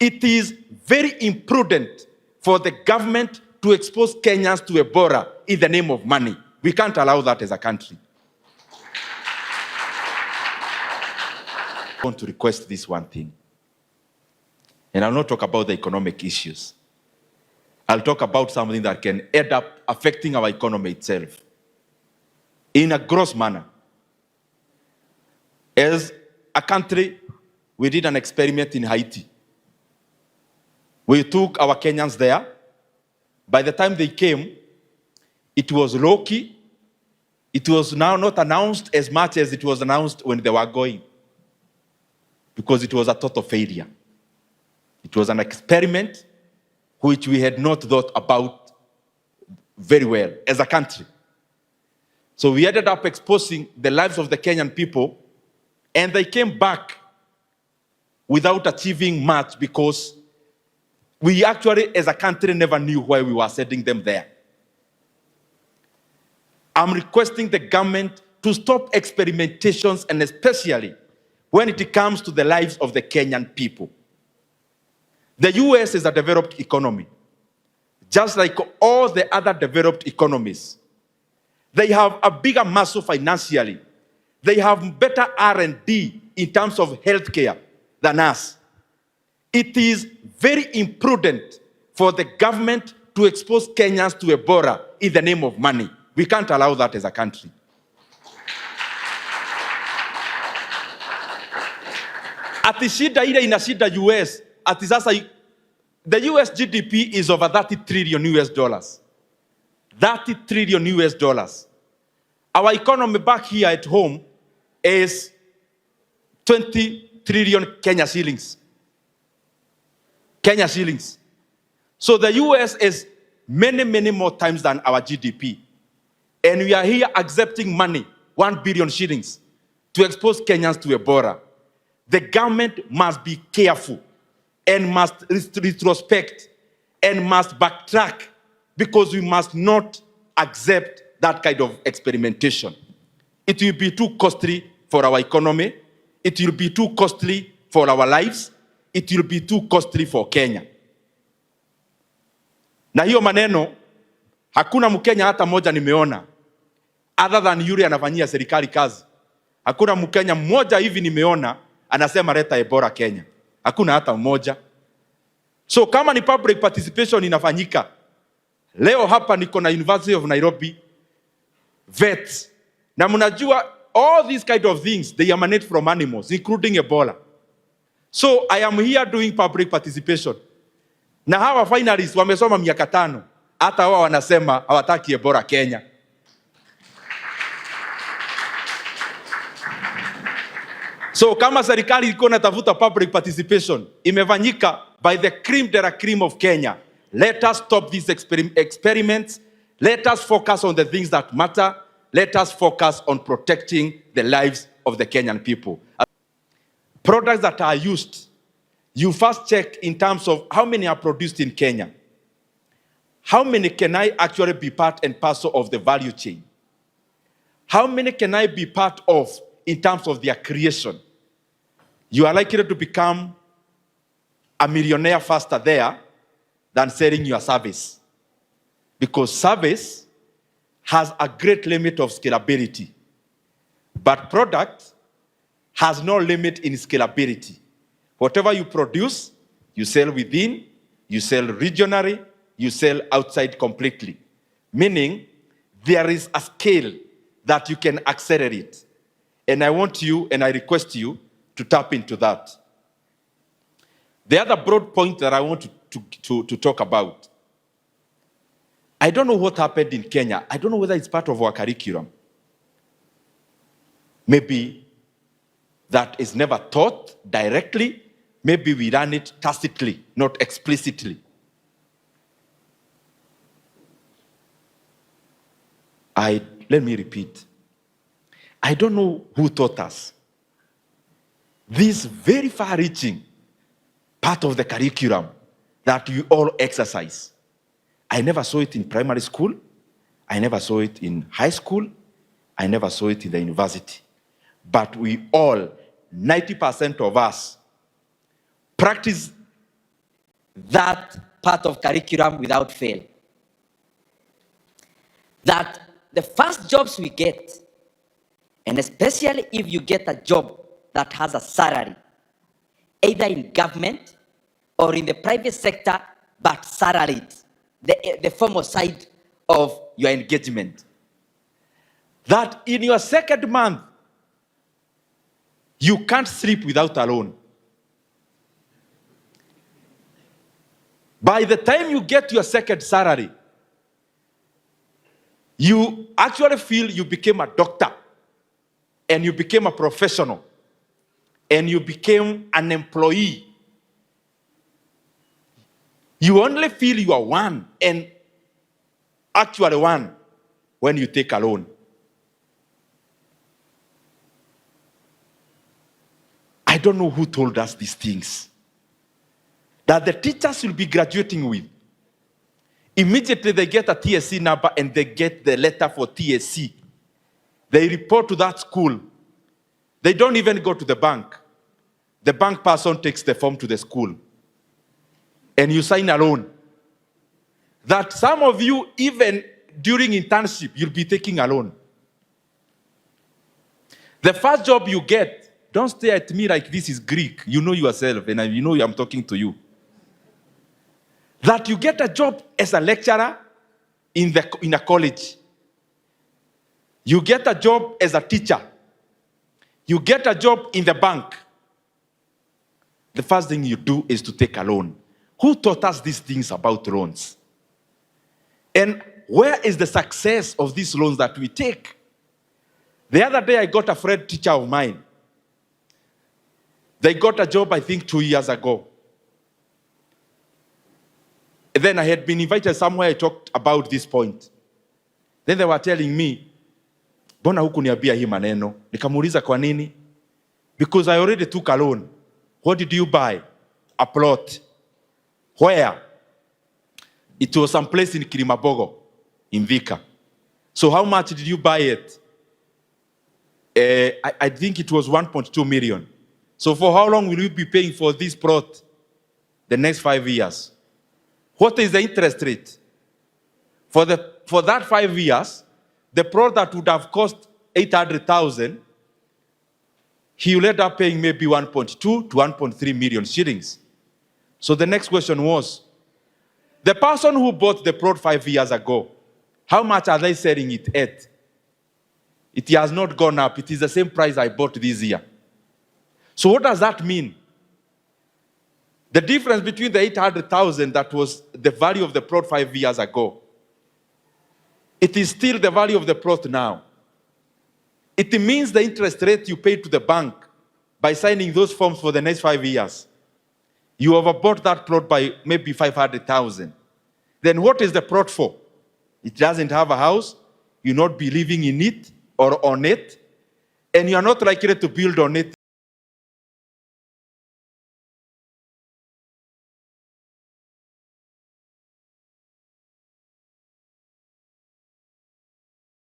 It is very imprudent for the government to expose Kenyans to Ebola in the name of money. We can't allow that as a country. I want to request this one thing. And I'll not talk about the economic issues. I'll talk about something that can end up affecting our economy itself in a gross manner. As a country, we did an experiment in Haiti. We took our Kenyans there. By the time they came, it was low-key. It was now not announced as much as it was announced when they were going, because it was a total failure. It was an experiment which we had not thought about very well as a country. So we ended up exposing the lives of the Kenyan people, and they came back without achieving much because we actually, as a country, never knew why we were sending them there. I'm requesting the government to stop experimentations, and especially when it comes to the lives of the Kenyan people. The US is a developed economy, just like all the other developed economies. They have a bigger muscle financially. They have better R&D in terms of healthcare than us. It is very imprudent for the government to expose Kenyans to Ebola in the name of money. We can't allow that as a country. Ati shida ile inashida US, ati sasa the US GDP is over 30 trillion US dollars. 30 trillion US dollars. Our economy back here at home is 20 trillion Kenya shillings. Kenya shillings. So the US is many, many more times than our GDP. And we are here accepting money, 1 billion shillings, to expose Kenyans to Ebola. The government must be careful and must retrospect and must backtrack, because we must not accept that kind of experimentation. It will be too costly for our economy. It will be too costly for our lives. It will be too costly for Kenya. Na hiyo maneno, hakuna Mkenya hata moja nimeona, other than yule anafanyia serikali kazi. Hakuna Mkenya mmoja hivi nimeona anasema leta Ebola Kenya. Hakuna hata mmoja. So kama ni public participation inafanyika, leo hapa niko na University of Nairobi vets, na mnajua all these kind of things, they emanate from animals, including Ebola. So I am here doing public participation. Na hawa finalists wamesoma miaka 5, hata wao wanasema hawataki Ebola Kenya. So kama serikali iko natafuta public participation imefanyika by the cream de la cream of Kenya, let us stop these experiments. Let us focus on the things that matter. Let us focus on protecting the lives of the Kenyan people. Products that are used, you first check in terms of how many are produced in Kenya. How many can I actually be part and parcel of the value chain? How many can I be part of in terms of their creation? You are likely to become a millionaire faster there than selling your service, because service has a great limit of scalability, but product has no limit in scalability. Whatever you produce, you sell within, you sell regionally, you sell outside completely. Meaning, there is a scale that you can accelerate. And I want you, and I request you, to tap into that. The other broad point that I want to talk about, I don't know what happened in Kenya. I don't know whether it's part of our curriculum. Maybe that is never taught directly. Maybe we learn it tacitly, not explicitly. Let me repeat. I don't know who taught us this very far-reaching part of the curriculum that we all exercise. I never saw it in primary school. I never saw it in high school. I never saw it in the university. But we all, 90% of us, practice that part of curriculum without fail. That the first jobs we get, and especially if you get a job that has a salary, either in government or in the private sector, but salaried, the formal side of your engagement, that in your second month, you can't sleep without a loan. By the time you get your second salary, you actually feel you became a doctor, and you became a professional, and you became an employee. You only feel you are one, and actually one, when you take a loan. I don't know who told us these things. That the teachers will be graduating with. Immediately they get a TSC number and they get the letter for TSC. They report to that school. They don't even go to the bank. The bank person takes the form to the school. And you sign a loan. That some of you, even during internship, you'll be taking a loan. The first job you get, don't stare at me like this is Greek. You know yourself, and you know I'm talking to you. That you get a job as a lecturer in a college. You get a job as a teacher. You get a job in the bank. The first thing you do is to take a loan. Who taught us these things about loans? And where is the success of these loans that we take? The other day I got a friend teacher of mine. They got a job, I think, 2 years ago. And then I had been invited somewhere, I talked about this point. Then they were telling me, mbona hukuniambia hii maneno? Nikamuuliza kwa nini? Because I already took a loan. What did you buy? A plot. Where? It was some place in Kilimabogo, in Vika. So how much did you buy it? I think it was 1.2 million. So for how long will you be paying for this plot? The next 5 years. What is the interest rate? For that 5 years, the plot that would have cost 800,000, he will end up paying maybe 1.2 to 1.3 million shillings. So the next question was, the person who bought the plot 5 years ago, how much are they selling it at? It has not gone up. It is the same price I bought this year. So what does that mean? The difference between the 800,000 that was the value of the plot 5 years ago, it is still the value of the plot now. It means the interest rate you pay to the bank by signing those forms for the next 5 years. You overbought that plot by maybe 500,000. Then what is the plot for? It doesn't have a house. You'll not be living in it or on it. And you're not likely to build on it